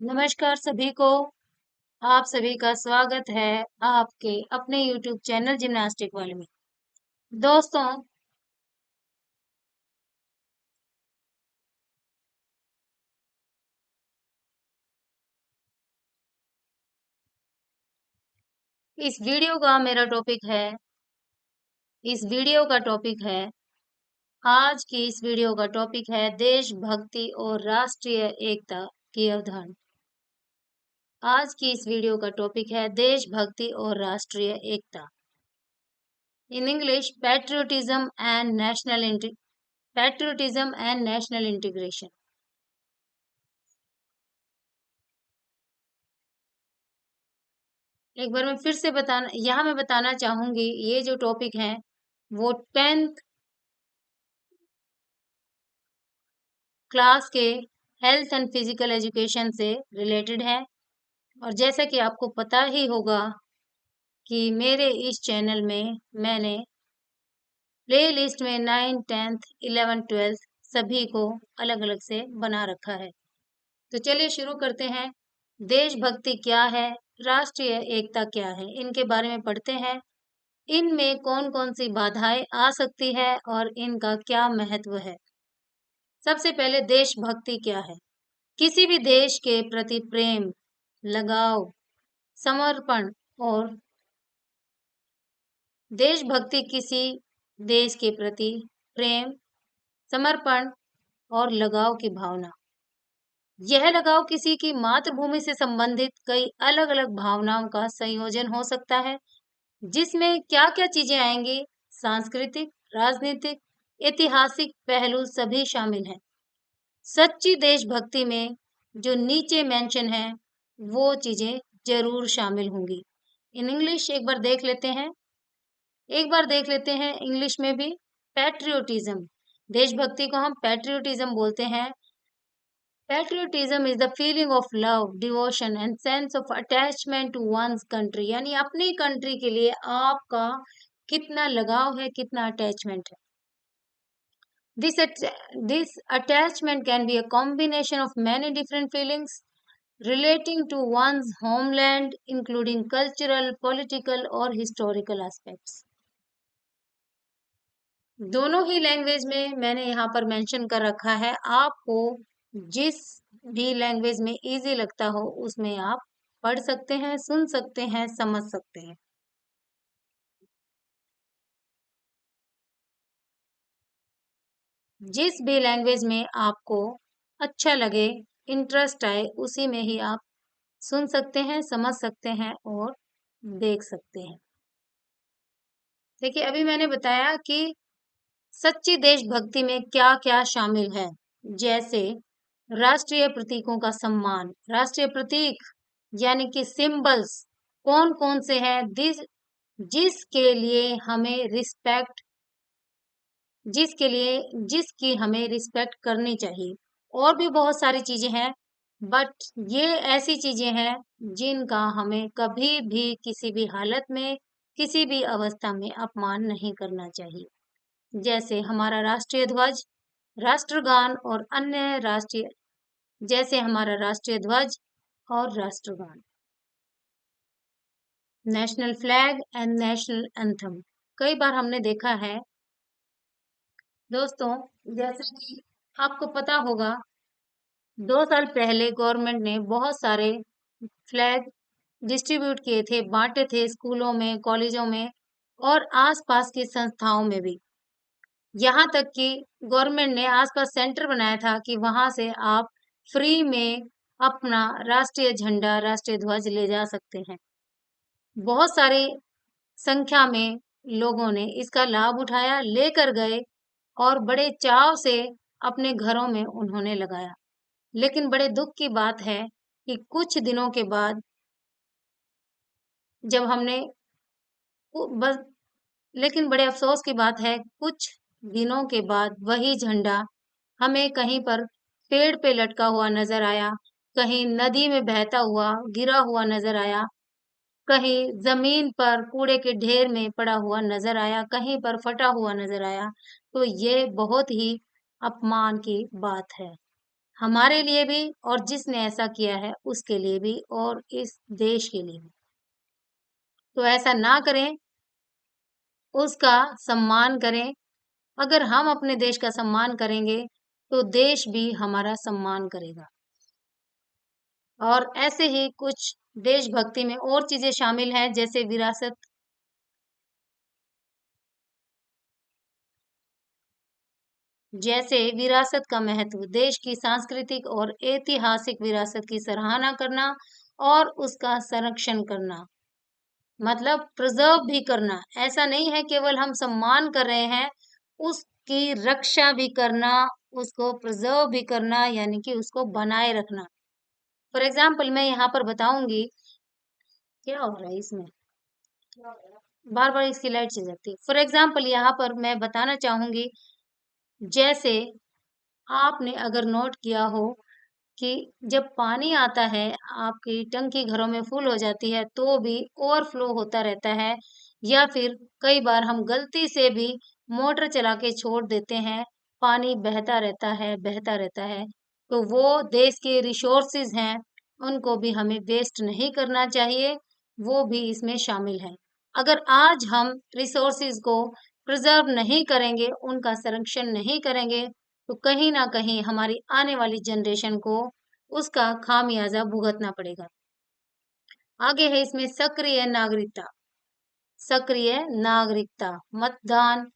नमस्कार सभी को। आप सभी का स्वागत है आपके अपने YouTube चैनल जिम्नास्टिक वाले में। दोस्तों, इस वीडियो का मेरा टॉपिक है इस वीडियो का टॉपिक है आज की इस वीडियो का टॉपिक है देशभक्ति और राष्ट्रीय एकता की अवधारणा। आज की इस वीडियो का टॉपिक है देशभक्ति और राष्ट्रीय एकता। In English patriotism and national integration. एक बार मैं फिर से बताना चाहूंगी, ये जो टॉपिक है वो 10th क्लास के हेल्थ एंड फिजिकल एजुकेशन से रिलेटेड है। और जैसा कि आपको पता ही होगा कि मेरे इस चैनल में मैंने प्ले लिस्ट में 9th 10th 11th 12th सभी को अलग अलग से बना रखा है। तो चलिए शुरू करते हैं। देशभक्ति क्या है, राष्ट्रीय एकता क्या है, इनके बारे में पढ़ते हैं। इनमें कौन कौन सी बाधाएं आ सकती है और इनका क्या महत्व है। सबसे पहले देशभक्ति क्या है। किसी भी देश के प्रति प्रेम, लगाव, समर्पण और देशभक्ति किसी देश के प्रति प्रेम, समर्पण और लगाव की भावना। यह लगाव किसी की मातृभूमि से संबंधित कई अलग अलग भावनाओं का संयोजन हो सकता है, जिसमें क्या क्या चीजें आएंगी, सांस्कृतिक, राजनीतिक, ऐतिहासिक पहलू सभी शामिल हैं। सच्ची देशभक्ति में जो नीचे मेंशन है वो चीजें जरूर शामिल होंगी। इन इंग्लिश एक बार देख लेते हैं इंग्लिश में भी। पैट्रियोटिज्म, देशभक्ति को हम पैट्रियोटिज्म बोलते हैं। Patriotism is the feeling of love, devotion and sense of attachment to one's country, यानी अपनी कंट्री के लिए आपका कितना लगाव है, कितना अटैचमेंट है। This attachment can be a combination of many different feelings relating to one's homeland, including cultural, political और historical aspects. दोनों ही लैंग्वेज में मैंने यहाँ पर मेंशन कर रखा है। आपको जिस भी लैंग्वेज में इजी लगता हो उसमें आप पढ़ सकते हैं, सुन सकते हैं, समझ सकते हैं। जिस भी लैंग्वेज में आपको अच्छा लगे, इंटरेस्ट आए, उसी में ही आप सुन सकते हैं, समझ सकते हैं और देख सकते हैं। देखिए, अभी मैंने बताया कि सच्ची देशभक्ति में क्या क्या शामिल है। जैसे राष्ट्रीय प्रतीकों का सम्मान। राष्ट्रीय प्रतीक यानी कि सिंबल्स कौन कौन से हैं, जिसके लिए हमें रिस्पेक्ट जिसकी हमें रिस्पेक्ट करनी चाहिए। और भी बहुत सारी चीजें हैं, बट ये ऐसी चीजें हैं जिनका हमें कभी भी किसी भी हालत में, किसी भी अवस्था में अपमान नहीं करना चाहिए। जैसे हमारा राष्ट्रीय ध्वज, राष्ट्रगान और अन्य राष्ट्रीय जैसे हमारा राष्ट्रीय ध्वज और राष्ट्रगान, national flag and national anthem. कई बार हमने देखा है दोस्तों, जैसे कि आपको पता होगा 2 साल पहले गवर्नमेंट ने बहुत सारे फ्लैग डिस्ट्रीब्यूट किए थे, बांटे थे स्कूलों में, कॉलेजों में और आसपास की संस्थाओं में भी। यहाँ तक कि गवर्नमेंट ने आसपास सेंटर बनाया था कि वहां से आप फ्री में अपना राष्ट्रीय झंडा, राष्ट्रीय ध्वज ले जा सकते हैं। बहुत सारी संख्या में लोगों ने इसका लाभ उठाया, लेकर गए और बड़े चाव से अपने घरों में उन्होंने लगाया। लेकिन बड़े दुख की बात है कि कुछ दिनों के बाद जब हमने बस लेकिन बड़े अफसोस की बात है, कुछ दिनों के बाद वही झंडा हमें कहीं पर पेड़ पे लटका हुआ नजर आया, कहीं नदी में बहता हुआ गिरा हुआ नजर आया, कहीं जमीन पर कूड़े के ढेर में पड़ा हुआ नजर आया, कहीं पर फटा हुआ नजर आया। तो ये बहुत ही अपमान की बात है। हमारे लिए भी और जिसने ऐसा किया है उसके लिए भी और इस देश के लिए भी। तो ऐसा ना करें, उसका सम्मान करें। अगर हम अपने देश का सम्मान करेंगे, तो देश भी हमारा सम्मान करेगा। और ऐसे ही कुछ देशभक्ति में और चीजें शामिल हैं, जैसे विरासत। जैसे विरासत का महत्व, देश की सांस्कृतिक और ऐतिहासिक विरासत की सराहना करना और उसका संरक्षण करना, मतलब प्रिजर्व भी करना। ऐसा नहीं है केवल हम सम्मान कर रहे हैं, उसकी रक्षा भी करना, उसको प्रिजर्व भी करना, यानी कि उसको बनाए रखना। फॉर एग्जाम्पल मैं यहाँ पर बताऊंगी, क्या हो रहा है इसमें, बार बार इसकी लाइट चली जाती है। फॉर एग्जाम्पल यहाँ पर मैं बताना चाहूंगी, जैसे आपने अगर नोट किया हो कि जब पानी आता है, आपकी टंकी घरों में फुल हो जाती है, तो भी ओवरफ्लो होता रहता है, या फिर कई बार हम गलती से भी मोटर चला के छोड़ देते हैं, पानी बहता रहता है, बहता रहता है। तो वो देश के रिसोर्सेज हैं, उनको भी हमें वेस्ट नहीं करना चाहिए, वो भी इसमें शामिल है। अगर आज हम रिसोर्सेज को प्रिजर्व नहीं करेंगे, उनका संरक्षण नहीं करेंगे, तो कहीं ना कहीं हमारी आने वाली जनरेशन को उसका खामियाजा भुगतना पड़ेगा। आगे है इसमें सक्रिय नागरिकता। सक्रिय नागरिकता, मतदान,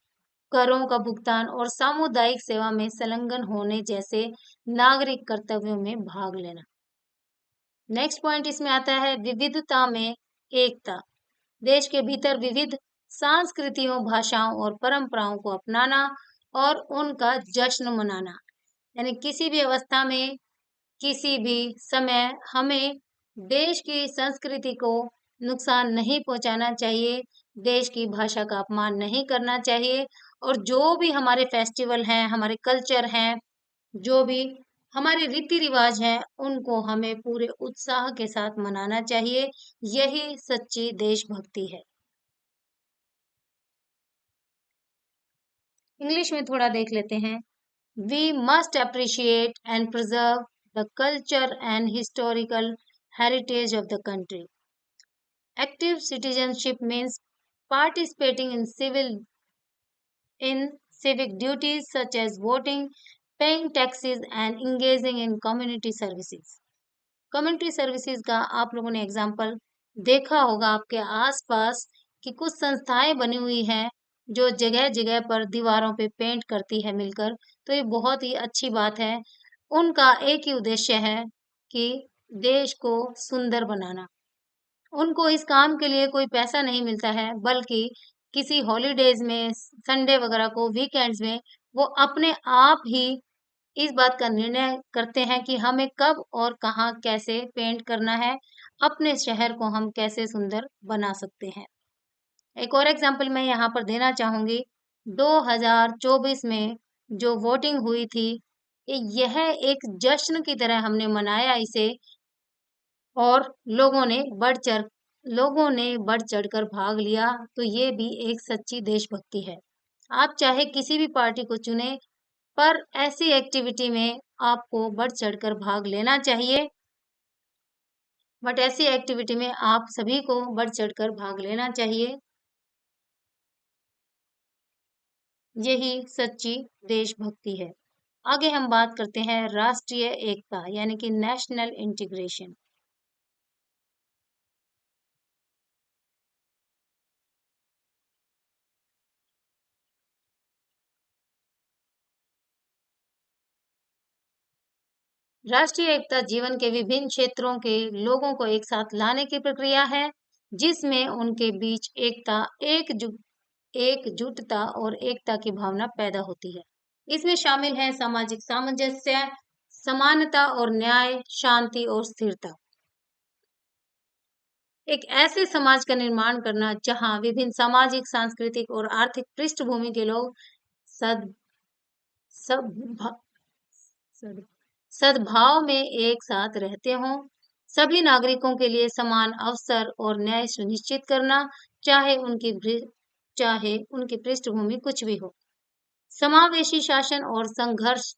करों का भुगतान और सामुदायिक सेवा में संलग्न होने जैसे नागरिक कर्तव्यों में भाग लेना। नेक्स्ट पॉइंट इसमें आता है विविधता में एकता। देश के भीतर विविध संस्कृतियों, भाषाओं और परंपराओं को अपनाना और उनका जश्न मनाना। यानी किसी भी अवस्था में, किसी भी समय हमें देश की संस्कृति को नुकसान नहीं पहुंचाना चाहिए, देश की भाषा का अपमान नहीं करना चाहिए, और जो भी हमारे फेस्टिवल हैं, हमारे कल्चर हैं, जो भी हमारे रीति रिवाज हैं, उनको हमें पूरे उत्साह के साथ मनाना चाहिए। यही सच्ची देशभक्ति है। इंग्लिश में थोड़ा देख लेते हैं। We must appreciate and preserve the culture and historical heritage of the country. Active citizenship means participating in civic duties such as voting, paying taxes and engaging in community services. Community services का आप लोगों ने example देखा होगा आपके आसपास, कि कुछ संस्थाएं बनी हुई हैं जो जगह जगह पर दीवारों पे पेंट करती है मिलकर। तो ये बहुत ही अच्छी बात है। उनका एक ही उद्देश्य है कि देश को सुंदर बनाना। उनको इस काम के लिए कोई पैसा नहीं मिलता है, बल्कि किसी हॉलीडेज में, संडे वगैरह को, वीकेंड्स में वो अपने आप ही इस बात का निर्णय करते हैं कि हमें कब और कहाँ कैसे पेंट करना है, अपने शहर को हम कैसे सुंदर बना सकते हैं। एक और एग्जांपल मैं यहाँ पर देना चाहूंगी। 2024 में जो वोटिंग हुई थी, यह एक जश्न की तरह हमने मनाया इसे, और लोगों ने बढ़ चढ़कर भाग लिया। तो ये भी एक सच्ची देशभक्ति है। आप चाहे किसी भी पार्टी को चुने, पर ऐसी एक्टिविटी में आपको बढ़ चढ़कर भाग लेना चाहिए। बट ऐसी एक्टिविटी में आप सभी को बढ़ चढ़कर भाग लेना चाहिए। यही सच्ची देशभक्ति है। आगे हम बात करते हैं राष्ट्रीय एकता, यानी कि नेशनल इंटीग्रेशन। राष्ट्रीय एकता जीवन के विभिन्न क्षेत्रों के लोगों को एक साथ लाने की प्रक्रिया है, जिसमें उनके बीच एकजुटता और एकता की भावना पैदा होती है। इसमें शामिल है सामाजिक सामंजस्य, समानता और न्याय, शांति और स्थिरता। एक ऐसे समाज का निर्माण करना जहां विभिन्न सामाजिक, सांस्कृतिक और आर्थिक पृष्ठभूमि के लोग सद सब सद्भाव में एक साथ रहते हों। सभी नागरिकों के लिए समान अवसर और न्याय सुनिश्चित करना, चाहे उनकी पृष्ठभूमि कुछ भी हो। समावेशी शासन और संघर्ष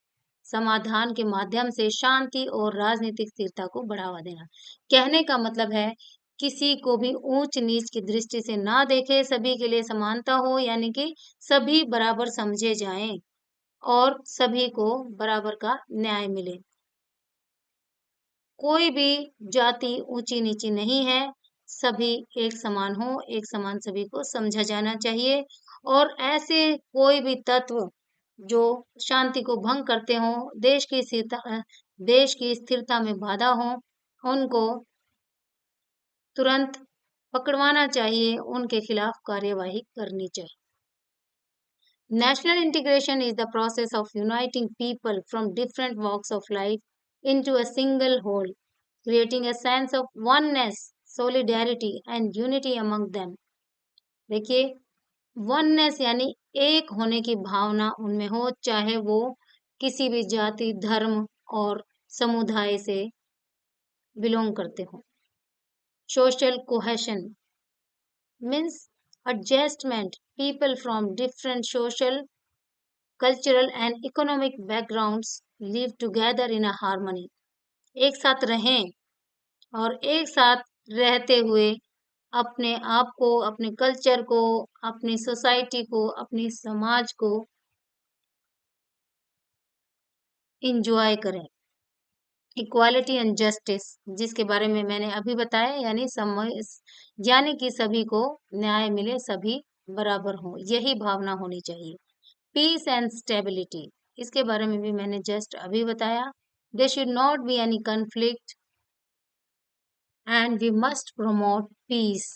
समाधान के माध्यम से शांति और राजनीतिक स्थिरता को बढ़ावा देना। कहने का मतलब है किसी को भी ऊंच नीच की दृष्टि से ना देखे, सभी के लिए समानता हो, यानी कि सभी बराबर समझे जाएं और सभी को बराबर का न्याय मिले। कोई भी जाति ऊंची नीची नहीं है, सभी एक समान हो, एक समान सभी को समझा जाना चाहिए। और ऐसे कोई भी तत्व जो शांति को भंग करते हों, देश की स्थिरता में बाधा हो, उनको तुरंत पकड़वाना चाहिए, उनके खिलाफ कार्यवाही करनी चाहिए। National integration is the process of uniting people from different walks of life into a single whole, creating a sense of oneness, solidarity and unity among them. देखिए, oneness यानी एक होने की भावना उनमें हो, चाहे वो किसी भी जाति, धर्म और समुदाय से बिलोंग करते हो। Social cohesion means adjustment. People from different social, cultural and economic backgrounds live together in a harmony. एक साथ रहें और एक साथ रहते हुए अपने आप को, अपने कल्चर को, अपनी सोसाइटी को, अपनी समाज को इंजॉय करें। इक्वालिटी एंड जस्टिस, जिसके बारे में मैंने अभी बताया, यानी कि सभी को न्याय मिले, सभी बराबर हों, यही भावना होनी चाहिए। पीस एंड स्टेबिलिटी, इसके बारे में भी मैंने जस्ट अभी बताया। There should not be any conflict and we must promote peace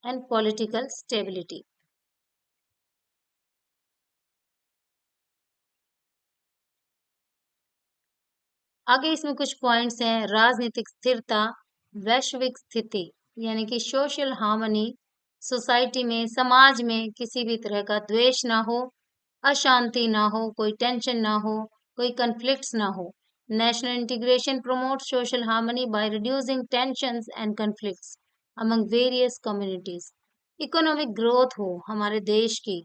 and political stability. आगे इसमें कुछ पॉइंट्स हैं। राजनीतिक स्थिरता, वैश्विक स्थिति यानी कि सोशल हार्मनी, सोसाइटी में, समाज में किसी भी तरह का द्वेष ना हो, अशांति ना हो, कोई टेंशन ना हो, कोई कन्फ्लिक्ट्स ना हो। National integration promotes social harmony by reducing tensions and conflicts among various communities. Economic growth हो हमारे देश की।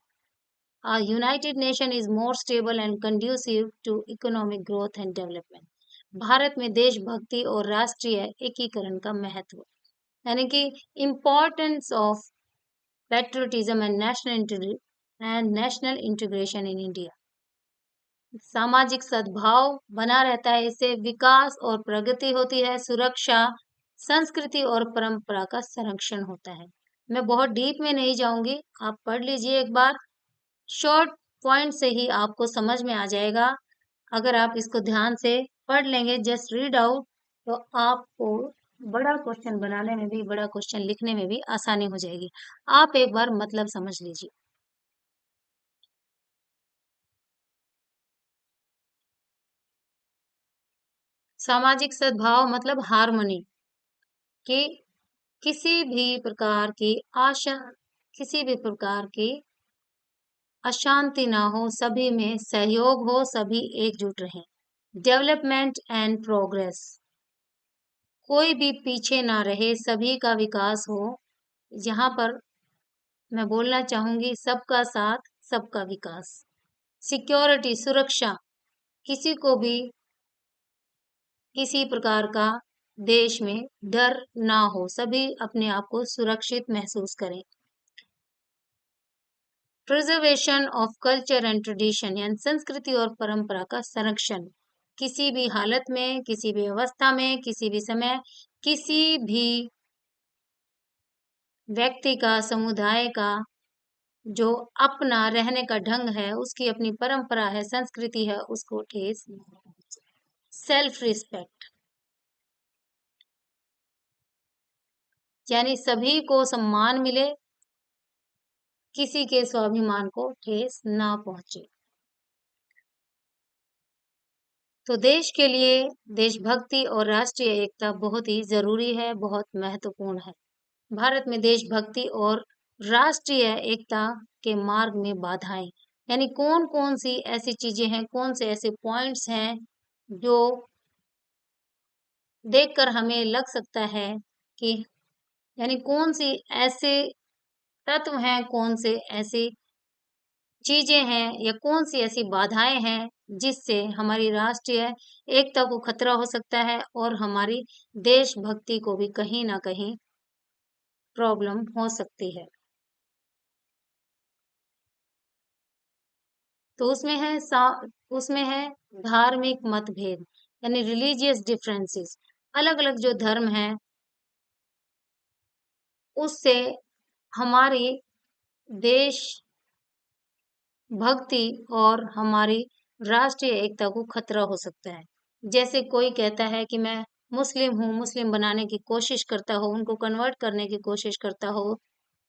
A united nation is more stable and conducive to economic growth and development. Bharat में देशभक्ति और राष्ट्रीय एकीकरण का महत्व, यानी कि importance of patriotism and national integration in India. सामाजिक सद्भाव बना रहता है, इससे विकास और प्रगति होती है, सुरक्षा, संस्कृति और परंपरा का संरक्षण होता है। मैं बहुत डीप में नहीं जाऊंगी, आप पढ़ लीजिए एक बार, शॉर्ट पॉइंट से ही आपको समझ में आ जाएगा। अगर आप इसको ध्यान से पढ़ लेंगे, जस्ट रीड आउट, तो आपको बड़ा क्वेश्चन बनाने में भी, बड़ा क्वेश्चन लिखने में भी आसानी हो जाएगी। आप एक बार मतलब समझ लीजिए। सामाजिक सद्भाव मतलब हार्मनी, कि किसी भी प्रकार की आशा, किसी भी प्रकार की अशांति ना हो, सभी में सहयोग हो, सभी एकजुट रहें। डेवलपमेंट एंड प्रोग्रेस, कोई भी पीछे ना रहे, सभी का विकास हो। यहाँ पर मैं बोलना चाहूंगी सबका साथ, सबका विकास। सिक्योरिटी, सुरक्षा, किसी को भी किसी प्रकार का देश में डर ना हो, सभी अपने आप को सुरक्षित महसूस करें। Preservation of culture and tradition, यानी संस्कृति और परंपरा का संरक्षण, किसी भी हालत में, किसी भी अवस्था में, किसी भी समय, किसी भी व्यक्ति का, समुदाय का जो अपना रहने का ढंग है, उसकी अपनी परंपरा है, संस्कृति है, उसको ठेस। सेल्फ रिस्पेक्ट, यानी सभी को सम्मान मिले, किसी के स्वाभिमान को ठेस ना पहुंचे। तो देश के लिए देशभक्ति और राष्ट्रीय एकता बहुत ही जरूरी है, बहुत महत्वपूर्ण है। भारत में देशभक्ति और राष्ट्रीय एकता के मार्ग में बाधाएं, यानी कौन कौन सी ऐसी चीजें हैं, कौन से ऐसे पॉइंट्स हैं जो देखकर हमें लग सकता है कि, यानी कौन सी ऐसे तत्व हैं, कौन से ऐसी चीजें हैं, या कौन सी ऐसी बाधाएं हैं जिससे हमारी राष्ट्रीय एकता को खतरा हो सकता है और हमारी देशभक्ति को भी कहीं न कहीं प्रॉब्लम हो सकती है। तो उसमें है धार्मिक मतभेद, यानी रिलीजियस डिफरेंसेस। अलग-अलग जो धर्म हैं, उससे हमारी देश भक्ति और हमारी राष्ट्रीय एकता को खतरा हो सकता है। जैसे कोई कहता है कि मैं मुस्लिम हूँ, मुस्लिम बनाने की कोशिश करता हो, उनको कन्वर्ट करने की कोशिश करता हो,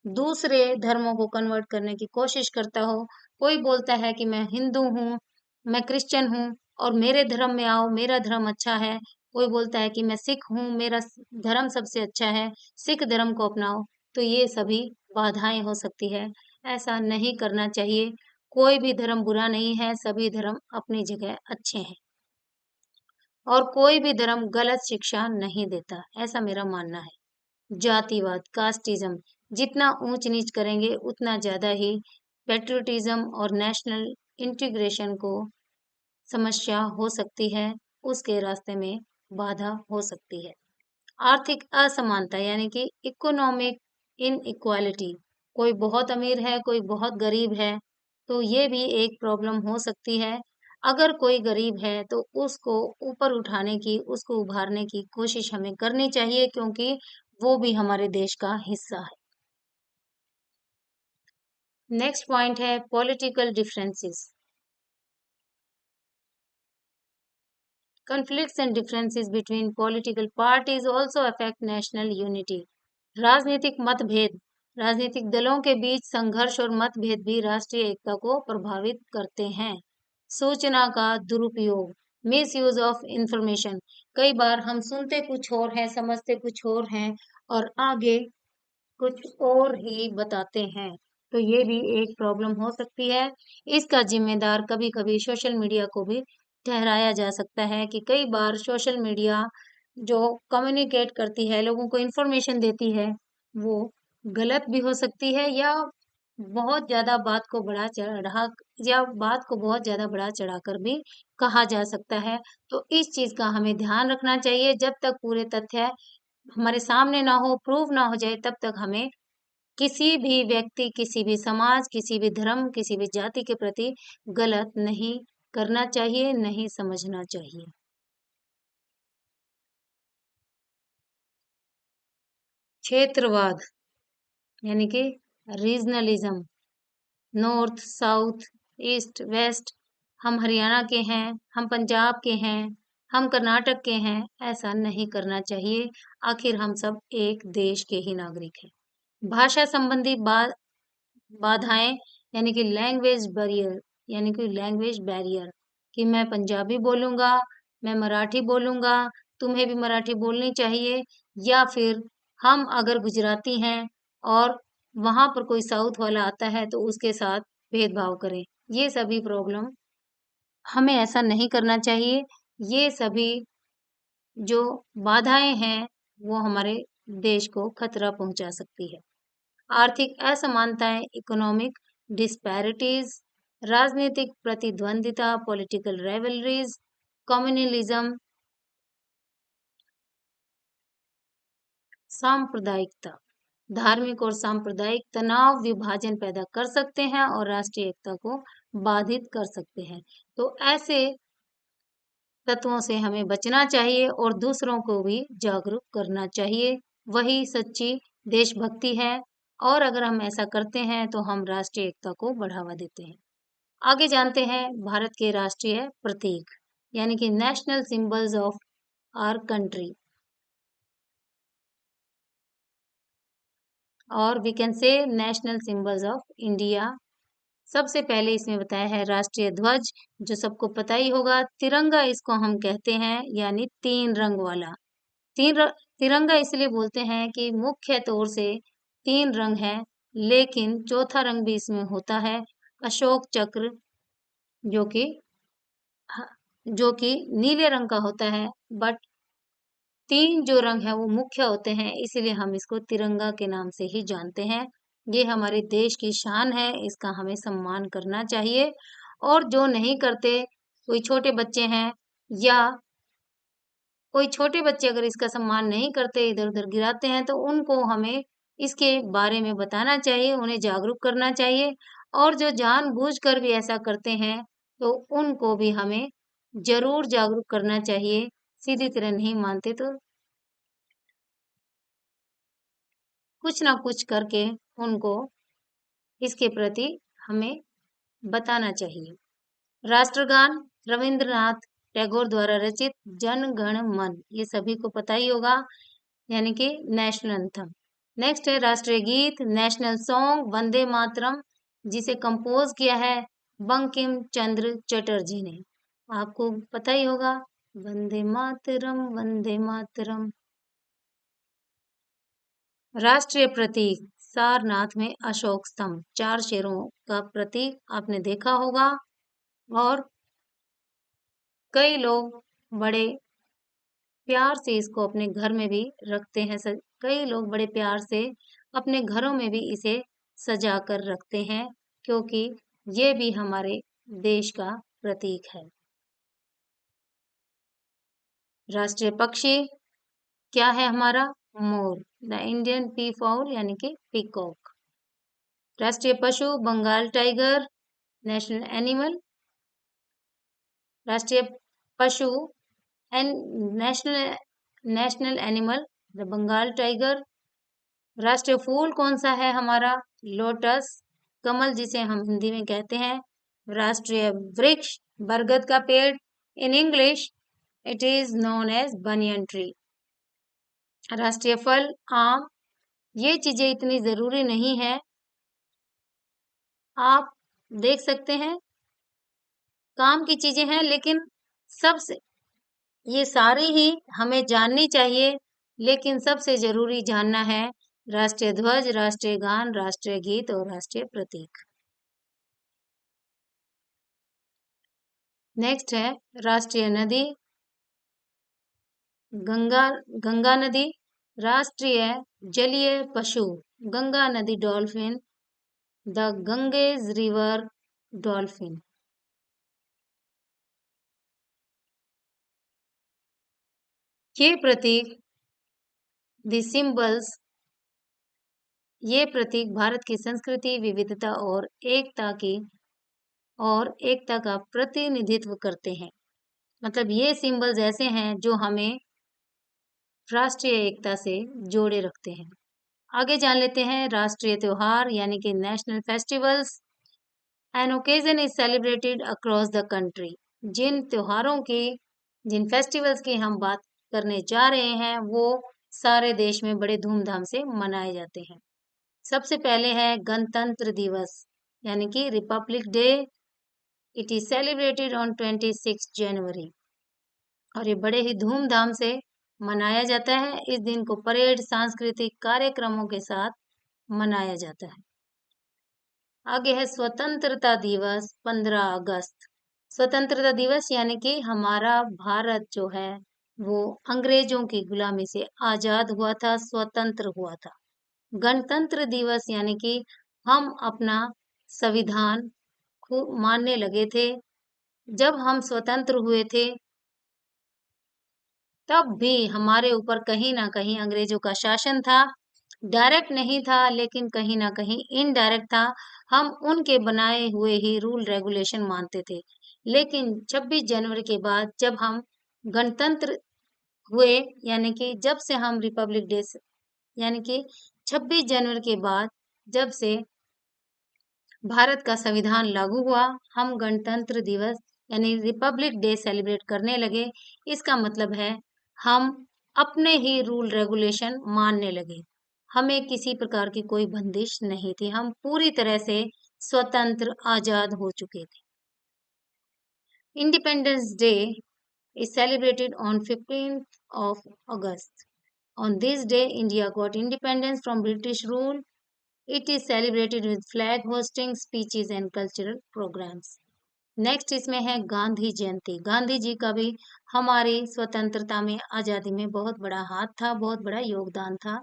दूसरे धर्मों को कन्वर्ट करने की कोशिश करता हो। कोई बोलता है कि मैं हिंदू हूँ, मैं क्रिश्चियन हूँ और मेरे धर्म में आओ, मेरा धर्म अच्छा है। कोई बोलता है कि मैं सिख हूँ, मेरा धर्म सबसे अच्छा है, सिख धर्म को अपनाओ। तो ये सभी बाधाएं हो सकती है। ऐसा नहीं करना चाहिए। कोई भी धर्म बुरा नहीं है, सभी धर्म अपनी जगह अच्छे हैं और कोई भी धर्म गलत शिक्षा नहीं देता, ऐसा मेरा मानना है। जातिवाद, कास्टिज्म जितना ऊंच नीच करेंगे उतना ज्यादा ही पेट्रियोटिज्म और नेशनल इंटीग्रेशन को समस्या हो सकती है, उसके रास्ते में बाधा हो सकती है। आर्थिक असमानता यानी कि इकोनॉमिक इनइक्वालिटी, कोई बहुत अमीर है, कोई बहुत गरीब है, तो ये भी एक प्रॉब्लम हो सकती है। अगर कोई गरीब है तो उसको ऊपर उठाने की, उसको उभारने की कोशिश हमें करनी चाहिए क्योंकि वो भी हमारे देश का हिस्सा है। नेक्स्ट पॉइंट है political differences. Conflicts and differences between political parties also affect national unity. राजनीतिक मतभेद, राजनीतिक दलों के बीच संघर्ष और मतभेद भी राष्ट्रीय एकता को प्रभावित करते हैं। सूचना का दुरुपयोग, मिस यूज ऑफ इंफॉर्मेशन। कई बार हम सुनते कुछ और हैं, समझते कुछ और हैं और आगे कुछ और ही बताते हैं। तो ये भी एक प्रॉब्लम हो सकती है। इसका जिम्मेदार कभी-कभी सोशल मीडिया को भी ठहराया जा सकता है कि कई बार सोशल मीडिया जो कम्युनिकेट करती है, लोगों को इन्फॉर्मेशन देती है, वो गलत भी हो सकती है या बहुत ज़्यादा बात को बढ़ा चढ़ा या बात को बहुत ज़्यादा बढ़ा चढ़ाकर भी कहा जा सकता है। तो इस चीज़ का हमें ध्यान रखना चाहिए। जब तक पूरे तथ्य हमारे सामने ना हो, प्रूव ना हो जाए, तब तक हमें किसी भी व्यक्ति, किसी भी समाज, किसी भी धर्म, किसी भी जाति के प्रति गलत नहीं करना चाहिए, नहीं समझना चाहिए। क्षेत्रवाद यानी कि regionalism, north, south, east, west, हम हरियाणा के हैं, हम पंजाब के हैं, हम कर्नाटक के हैं, ऐसा नहीं करना चाहिए। आखिर हम सब एक देश के ही नागरिक हैं। भाषा संबंधी बाधाएं यानी कि लैंग्वेज बैरियर कि मैं पंजाबी बोलूंगा, मैं मराठी बोलूंगा, तुम्हें भी मराठी बोलनी चाहिए, या फिर हम अगर गुजराती हैं और वहां पर कोई साउथ वाला आता है तो उसके साथ भेदभाव करें। ये सभी प्रॉब्लम, हमें ऐसा नहीं करना चाहिए। ये सभी जो बाधाएं हैं वो हमारे देश को खतरा पहुंचा सकती है। आर्थिक असमानताएं, इकोनॉमिक डिस्पैरिटीज, राजनीतिक प्रतिद्वंदिता, पॉलिटिकल राइवलरीज, कम्युनलिज्म, सांप्रदायिकता, धार्मिक और सांप्रदायिक तनाव विभाजन पैदा कर सकते हैं और राष्ट्रीय एकता को बाधित कर सकते हैं। तो ऐसे तत्वों से हमें बचना चाहिए और दूसरों को भी जागरूक करना चाहिए। वही सच्ची देशभक्ति है और अगर हम ऐसा करते हैं तो हम राष्ट्रीय एकता को बढ़ावा देते हैं। आगे जानते हैं भारत के राष्ट्रीय प्रतीक यानी कि national symbols of our country, और we can say national symbols of India. सबसे पहले इसमें बताया है राष्ट्रीय ध्वज, जो सबको पता ही होगा। तिरंगा इसको हम कहते हैं, यानी तीन रंग वाला। तिरंगा इसलिए बोलते हैं कि मुख्य तौर से तीन रंग है, लेकिन चौथा रंग भी इसमें होता है, अशोक चक्र, जो कि जो कि नीले रंग का होता है। बट तीन जो रंग है वो मुख्य होते हैं, इसीलिए हम इसको तिरंगा के नाम से ही जानते हैं। ये हमारे देश की शान है, इसका हमें सम्मान करना चाहिए। और जो नहीं करते, कोई छोटे बच्चे हैं या कोई छोटे बच्चे अगर इसका सम्मान नहीं करते, इधर-उधर गिराते हैं, तो उनको हमें इसके बारे में बताना चाहिए, उन्हें जागरूक करना चाहिए और जो जानबूझकर भी ऐसा करते हैं, तो उनको भी हमें ज़रूर जागरूक करना चाहिए। सीधी तरह नहीं मानते तो कुछ ना कुछ करके उनको इसके प्रति हमें बताना चाहिए। राष्ट्रगान रविंद्रनाथ टैगोर द्वारा रचित जन गण मन, ये सभी को पता ही होगा, यानी कि नेशनल एंथम। नेक्स्ट है राष्ट्रीय गीत, नेशनल सॉन्ग वंदे मातरम, जिसे कंपोज किया है बंकिम चंद्र चटर्जी ने। आपको पता ही होगा, वंदे मातरम वंदे मातरम। राष्ट्रीय प्रतीक सारनाथ में अशोक स्तंभ, 4 शेरों का प्रतीक आपने देखा होगा और कई लोग बड़े प्यार से इसको अपने घर में भी रखते हैं। कई लोग बड़े प्यार से अपने घरों में भी इसे सजा कर रखते हैं, क्योंकि ये भी हमारे देश का प्रतीक है। राष्ट्रीय पक्षी क्या है हमारा? मोर, द इंडियन पी फाउल, यानी कि पीकॉक। राष्ट्रीय पशु बंगाल टाइगर, नेशनल एनिमल। राष्ट्रीय पशु and national national animal the Bengal tiger. राष्ट्रीय फूल कौन सा है हमारा? लोटस, कमल जिसे हम हिंदी में कहते हैं। राष्ट्रीय वृक्ष बरगद का पेड़, in English it is known as banyan tree. राष्ट्रीय फल आम। ये चीजें इतनी जरूरी नहीं है, आप देख सकते हैं काम की चीजें हैं, लेकिन सबसे ये सारी ही हमें जाननी चाहिए, लेकिन सबसे जरूरी जानना है राष्ट्रीय ध्वज, राष्ट्रीय गान, राष्ट्रीय गीत और राष्ट्रीय प्रतीक। नेक्स्ट है राष्ट्रीय नदी गंगा, गंगा नदी। राष्ट्रीय जलीय पशु गंगा नदी dolphin, the Ganges river dolphin. ये प्रतीक द सिंबल्स, ये प्रतीक भारत की संस्कृति, विविधता और एकता का प्रतिनिधित्व करते हैं। मतलब ये सिंबल्स ऐसे हैं जो हमें राष्ट्रीय एकता से जोड़े रखते हैं। आगे जान लेते हैं राष्ट्रीय त्योहार यानी कि national festivals. An occasion is celebrated across the country. जिन त्योहारों की, जिन फेस्टिवल्स की हम बात करने जा रहे हैं, वो सारे देश में बड़े धूमधाम से मनाए जाते हैं। सबसे पहले है गणतंत्र दिवस यानी कि Republic day. It is celebrated on 26 जनवरी और ये बड़े ही धूमधाम से मनाया जाता है। इस दिन को परेड, सांस्कृतिक कार्यक्रमों के साथ मनाया जाता है। आगे है स्वतंत्रता दिवस 15 अगस्त। स्वतंत्रता दिवस यानी कि हमारा भारत जो है वो अंग्रेजों की गुलामी से आजाद हुआ था, स्वतंत्र हुआ था। गणतंत्र दिवस यानी कि हम अपना संविधान खूब मानने लगे थे। जब हम स्वतंत्र हुए थे तब भी हमारे ऊपर कहीं ना कहीं अंग्रेजों का शासन था। डायरेक्ट नहीं था, लेकिन कहीं ना कहीं इनडायरेक्ट था। हम उनके बनाए हुए ही रूल रेगुलेशन मानते थे। लेकिन 26 जनवरी के बाद जब हम गणतंत्र हुए, यानी कि जब से हम रिपब्लिक डे, यानी कि 26 जनवरी के बाद जब से भारत का संविधान लागू हुआ, हम गणतंत्र दिवस यानी रिपब्लिक डे सेलिब्रेट करने लगे। इसका मतलब है हम अपने ही रूल रेगुलेशन मानने लगे। हमें किसी प्रकार की कोई बंदिश नहीं थी, हम पूरी तरह से स्वतंत्र आजाद हो चुके थे। Independence day is celebrated on 15th of August. On this day, India got independence from British rule. It is celebrated with flag hosting, speeches and cultural programs. Next इसमें है गांधी जयंती। गांधी जी का भी हमारी स्वतंत्रता में, आजादी में बहुत बड़ा हाथ था, बहुत बड़ा योगदान था।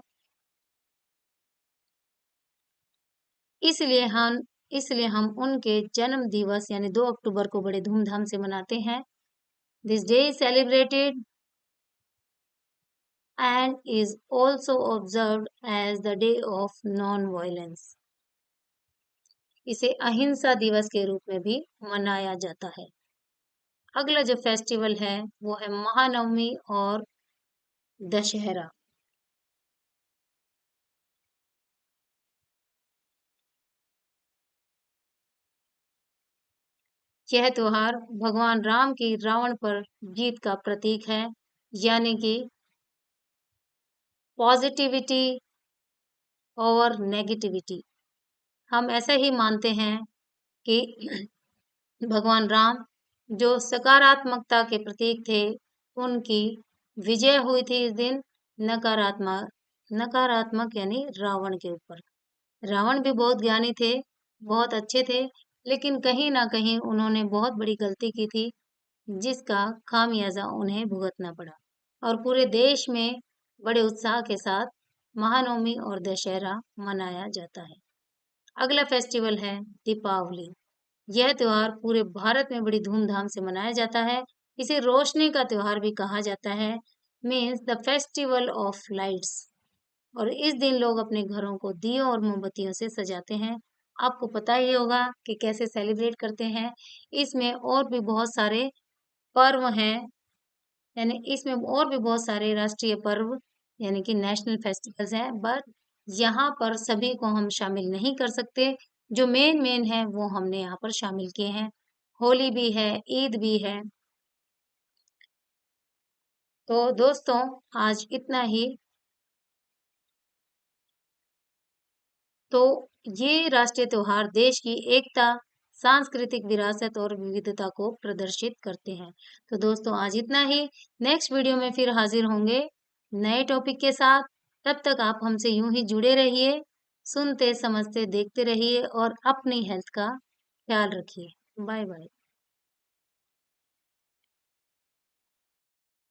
इसलिए हम इसलिए हम उनके जन्म दिवस यानी 2 अक्टूबर को बड़े धूमधाम से मनाते हैं। This day is celebrated and is also observed as the day of non-violence. इसे अहिंसा दिवस के रूप में भी मनाया जाता है। अगला जो फेस्टिवल है वो है महानवमी और दशहरा। यह त्योहार भगवान राम की रावण पर जीत का प्रतीक है, यानी कि पॉजिटिविटी और नेगेटिविटी। हम ऐसा ही मानते हैं कि भगवान राम जो सकारात्मकता के प्रतीक थे, उनकी विजय हुई थी इस दिन नकारात्मक नकारात्मक यानी रावण के ऊपर। रावण भी बहुत ज्ञानी थे, बहुत अच्छे थे, लेकिन कहीं ना कहीं उन्होंने बहुत बड़ी गलती की थी, जिसका खामियाजा उन्हें भुगतना पड़ा। और पूरे देश में बड़े उत्साह के साथ महानवमी और दशहरा मनाया जाता है। अगला फेस्टिवल है दीपावली। यह त्योहार पूरे भारत में बड़ी धूमधाम से मनाया जाता है। इसे रोशनी का त्योहार भी कहा जाता है, means the festival of lights. और इस दिन लोग अपने घरों को दियों और मोमबत्तियों से सजाते हैं। आपको पता ही होगा कि कैसे सेलिब्रेट करते हैं। इसमें और भी बहुत सारे पर्व हैं, यानी इसमें और भी बहुत सारे राष्ट्रीय पर्व यानी कि नेशनल फेस्टिवल्स हैं, बट यहाँ पर सभी को हम शामिल नहीं कर सकते। जो मेन मेन है वो हमने यहाँ पर शामिल किए हैं। होली भी है, ईद भी है। तो दोस्तों, आज इतना ही। तो ये राष्ट्रीय त्योहार देश की एकता, सांस्कृतिक विरासत और विविधता को प्रदर्शित करते हैं। तो दोस्तों, आज इतना ही। नेक्स्ट वीडियो में फिर हाजिर होंगे नए टॉपिक के साथ। तब तक आप हमसे यूं ही जुड़े रहिए, सुनते समझते देखते रहिए और अपनी हेल्थ का ख्याल रखिए। Bye bye.